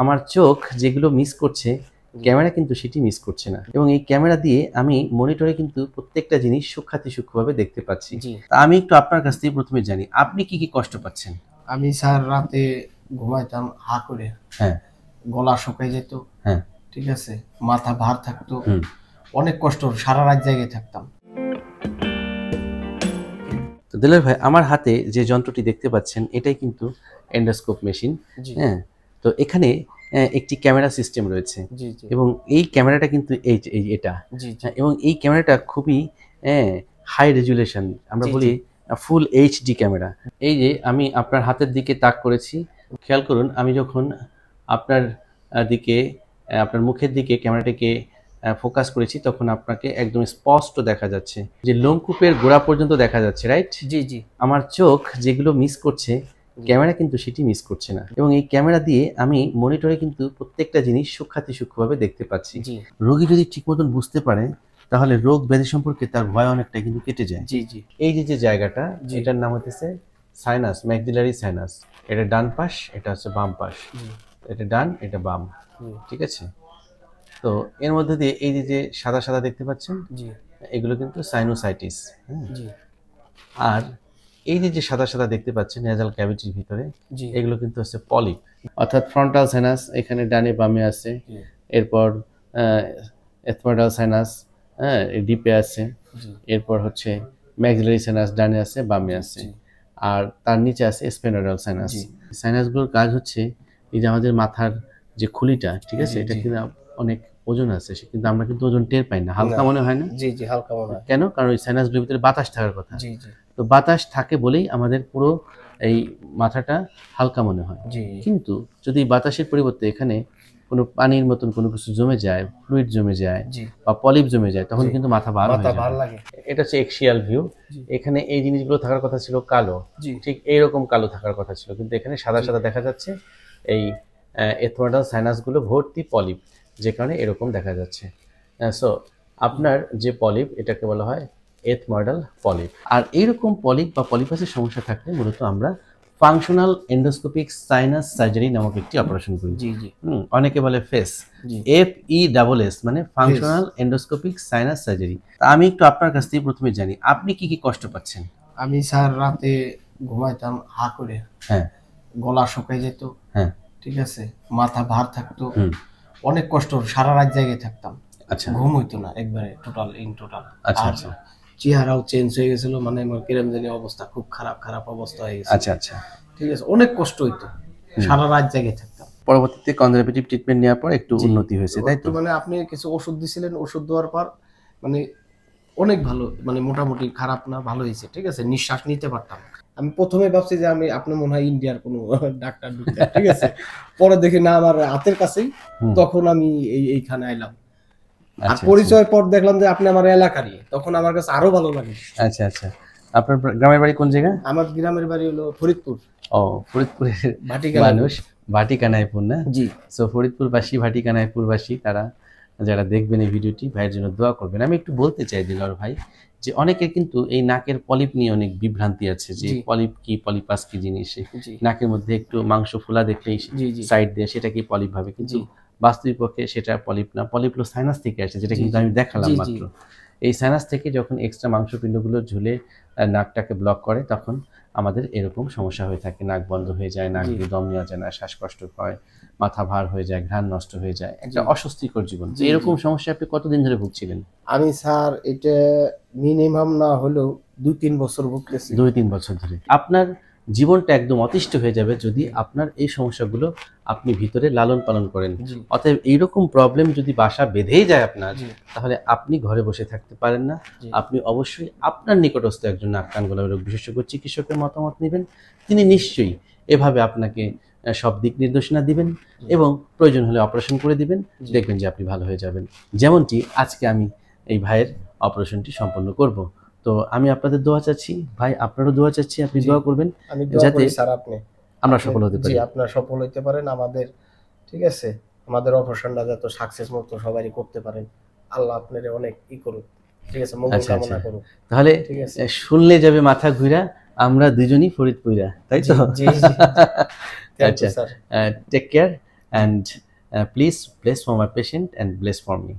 আমার চোখ যেগুলো মিস করছে ক্যামেরা কিন্তু সেটি মিস করছে না, এবং এই ক্যামেরা দিয়ে আমি মনিটরে কিন্তু প্রত্যেকটা জিনিস সূক্ষ্মভাবে দেখতে পাচ্ছি। তা আমি একটু আপনার কাছ থেকে প্রথমে জানি আপনি কি কি কষ্ট পাচ্ছেন। আমি স্যার রাতে ঘুমাইতাম হা করে, হ্যাঁ গলা শুকাই যেত, হ্যাঁ, ঠিক আছে, মাথা ভার থাকতো, অনেক কষ্ট, সারা রাত জায়গায় থাকতাম। তো দেলার ভাই, আমার হাতে যে যন্ত্রটি দেখতে পাচ্ছেন এটাই কিন্তু এন্ডোস্কোপ মেশিন। হ্যাঁ, তো এখানে একটি ক্যামেরা সিস্টেম রয়েছে, এবং এই ক্যামেরাটা কিন্তু এটা, এবং এই ক্যামেরাটা খুবই হাই রেজুলেশন, আমরা বলি ফুল এইচডি ক্যামেরা। এই যে আমি আপনার হাতের দিকে তাক করেছি, খেয়াল করুন, আমি যখন আপনার দিকে আপনার মুখের দিকে ক্যামেরাটাকে ফোকাস করেছি তখন আপনাকে একদম স্পষ্ট দেখা যাচ্ছে, যে লোমকূপের গোড়া পর্যন্ত দেখা যাচ্ছে, রাইট? জি জি। আমার চোখ যেগুলো মিস করছে ক্যামেরা কিন্তু সেটি মিস করছে না, এবং এই ক্যামেরা দিয়ে আমি মনিটরে কিন্তু প্রত্যেকটা জিনিস সূক্ষ্মভাবে দেখতে পাচ্ছি। রোগী যদি ঠিক মতন বুঝতে পারে তাহলে রোগ ব্যাধি সম্পর্কে তার ভয় অনেকটা কিন্তু কেটে যায়। জি জি। এই যে জায়গাটা, এটার নাম হচ্ছে সাইনাস, ম্যাক্সিলারি সাইনাস। এটা ডান পাশ, এটা হচ্ছে বাম পাশ, এটা ডান, এটা বাম, ঠিক আছে? তো এর মধ্যে দিয়ে এই যে সাদা সাদা দেখতে পাচ্ছেন, এগুলো কিন্তু সাইনোসাইটিস। আর এই যে সাদা সাদা দেখতে পাচ্ছেন নেজাল ক্যাভিটির ভিতরে, এগুলো কিন্তু হচ্ছে পলিপ, অর্থাৎ ফ্রন্টাল সাইনাস এখানে ডানে বামে আছে, এরপর এথমোডাল সাইনাস ডিপে আছে, এরপর হচ্ছে ম্যাক্সিলারি সাইনাস ডানে আছে বামে আছে, আর তার নিচে আছে স্পেনোডাল সাইনাস। সাইনাসগুলোর কাজ হচ্ছে এই যে আমাদের মাথার যে খুলিটা, ঠিক আছে, এটা কিন্তু অনেক ওজন আছে, কিন্তু আমরা কিন্তু ওজন টের পাই না, হালকা মনে হয় না? জি জি, হালকা মনে হয়। কেন? কারণ ওই সাইনাসগুলোর ভিতরে বাতাস থাকার কথা। তো বাতাস থাকে বলেই আমাদের পুরো এই মাথাটা হালকা মনে হয়। কিন্তু যদি বাতাসের পরিবর্তে এখানে কোনো পানির মতন কোনো কিছু জমে যায়, ফ্লুইড জমে যায় বা পলিপ জমে যায়, তখন কিন্তু মাথা ভার হয়ে যায়। এটা হচ্ছে এক্সিয়াল ভিউ। এখানে এই জিনিসগুলো থাকার কথা ছিল কালো, ঠিক এইরকম কালো থাকার কথা ছিল, কিন্তু এখানে সাদা সাদা দেখা যাচ্ছে। এই এথমোডাল সাইনাসগুলো ভর্তি পলিপ, যে কারণে এরকম দেখা যাচ্ছে। সো আপনার যে পলিপ, এটাকে বলা হয় এথমোডাল পলিপ। আর এইরকম পলিপ বা পলিপাসের সমস্যা থাকলে মূলত আমরা ফাংশনাল এন্ডোস্কোপিক সাইনাস সার্জারি নামক একটি অপারেশন করি। অনেকে বলে ফেস, FESS, মানে ফাংশনাল এন্ডোস্কোপিক সাইনাস সার্জারি। আমি একটু আপনার কাছ থেকে প্রথমে জানি আপনি কি কি কষ্ট পাচ্ছেন। আমি স্যার রাতে ঘুমাইতাম হা করে, হ্যাঁ, গলা শুকাই যেত, হ্যাঁ, ঠিক আছে, মাথা ভার থাকতো, অনেক কষ্ট, সারা রাত জায়গায় থাকতাম। আচ্ছা, ঘুম হইতো না একবারে, টোটাল ইন টোটাল। আচ্ছা আচ্ছা, চেহারাও চেঞ্জ হয়ে গেছিল, মানে আমার কিরম জানি অবস্থা, খুব খারাপ অবস্থা হয়ে গেছে। আচ্ছা আচ্ছা, ঠিক আছে, অনেক কষ্ট হইতো, সারা রাত জায়গায় থাকতাম। পরবর্তীতে কনজারভেটিভ ট্রিটমেন্ট নেওয়ার পর একটু উন্নতি হয়েছে, তাই তো? মানে আপনি কিছু ওষুধ দিছিলেন, ওষুধ দেওয়ার পর মানে অনেক ভালো, মানে মোটামুটি খারাপ না, ভালো হয়েছে, ঠিক আছে, নিঃশ্বাস নিতে পারতাম। আমি প্রথমে ভাবছি যে আমি, আপনি মনে হয় ইন্ডিয়ার কোনো ডাক্তার ঢুকতেন, ঠিক আছে। পরে দেখি না, আমার হাতের কাছেই, তখন আমি এইখানে আইলাম। আর পরিচয় পর দেখলাম যে আপনি আমার এলাকারই, তখন আমার কাছে আরো ভালো লাগে। আচ্ছা আচ্ছা, আপনার গ্রামের বাড়ি কোন জায়গা? আমার গ্রামের বাড়ি হলো ফরিদপুর। ও, ফরিদপুরের মানুষ, ভাটিকানাইপুর না? জি। সো ফরিদপুরবাসী, ভাটিকানাইপুরবাসী, তারা যারা দেখবেন এই ভিডিওটি, ভাইয়ের জন্য দোয়া করবেন। আমি একটু বলতে চাই দিলওয়ার ভাই, যে অনেকের কিন্তু এই নাকের পলিপ নিয়ে অনেক বিভ্রান্তি আছে, যে পলিপ কি, পলিপাস কি জিনিস, নাকের মধ্যে একটু মাংস ফোলা দেখলেই সাইড দিয়ে সেটা কি পলিপ ভাবে, কিন্তু বাস্তবিক পক্ষে সেটা পলিপ না। পলিপ হলো সাইনাস থেকে আসে, যেটা কিন্তু আমি দেখালাম মাত্র। এই সাইনাস থেকে যখন এক্সট্রা মাংসপিণ্ডগুলো ঝুলে নাকটাকে ব্লক করে, তখন আমাদের এরকম সমস্যা হয়ে থাকে, নাক বন্ধ হয়ে যায়, নাক দিয়ে দম নেওয়া যায় না, শ্বাসকষ্ট হয়, মাথা ভার হয়ে যায়, ঘ্রাণ নষ্ট হয়ে যায়, একটা অস্বস্তিকর জীবন। এরকম সমস্যা আপনি কতদিন ধরে ভুগছিলেন? আমি স্যার এটা মিনিমাম না হলেও 2-3 বছর ভুগতেছি। 2-3 বছর ধরে আপনার জীবনটা একদম অতিষ্ঠ হয়ে যাবে যদি আপনার এই সমস্যাগুলো আপনি ভিতরে লালন পালন করেন। অতএব এইরকম প্রবলেম যদি বাসা বেঁধেই যায় আপনার, তাহলে আপনি ঘরে বসে থাকতে পারেন না। আপনি অবশ্যই আপনার নিকটস্থ একজন নাক কান গলা রোগ বিশেষজ্ঞ চিকিৎসকের মতামত নেবেন। তিনি নিশ্চয়ই এভাবে আপনাকে সব দিক নির্দেশনা দিবেন, এবং প্রয়োজন হলে অপারেশন করে দিবেন। দেখবেন যে আপনি ভালো হয়ে যাবেন, যেমনটি আজকে আমি এই ভাইয়ের অপারেশনটি সম্পন্ন করব। তো আমি আপনাদের দোয়া চাচ্ছি, ভাই আপনারও দোয়া চাচ্ছি, আপনি দোয়া করবেন যাতে আমরা সফল হতে পারি। আপনারা সফল হতে পারেন আমাদের, ঠিক আছে, আমাদের অপারেশনটা যত সাকসেস মতো সবারই করতে পারেন। আল্লাহ আপনারে অনেক করুক, ঠিক আছে, মঙ্গল কামনা করুক। তাহলে শুনলে যাবে মাথা ঘুরা, আমরা দুজনই ফরিদপুরা, তাই তো? জি জি। আচ্ছা, take care, and please bless for my patient and bless for me.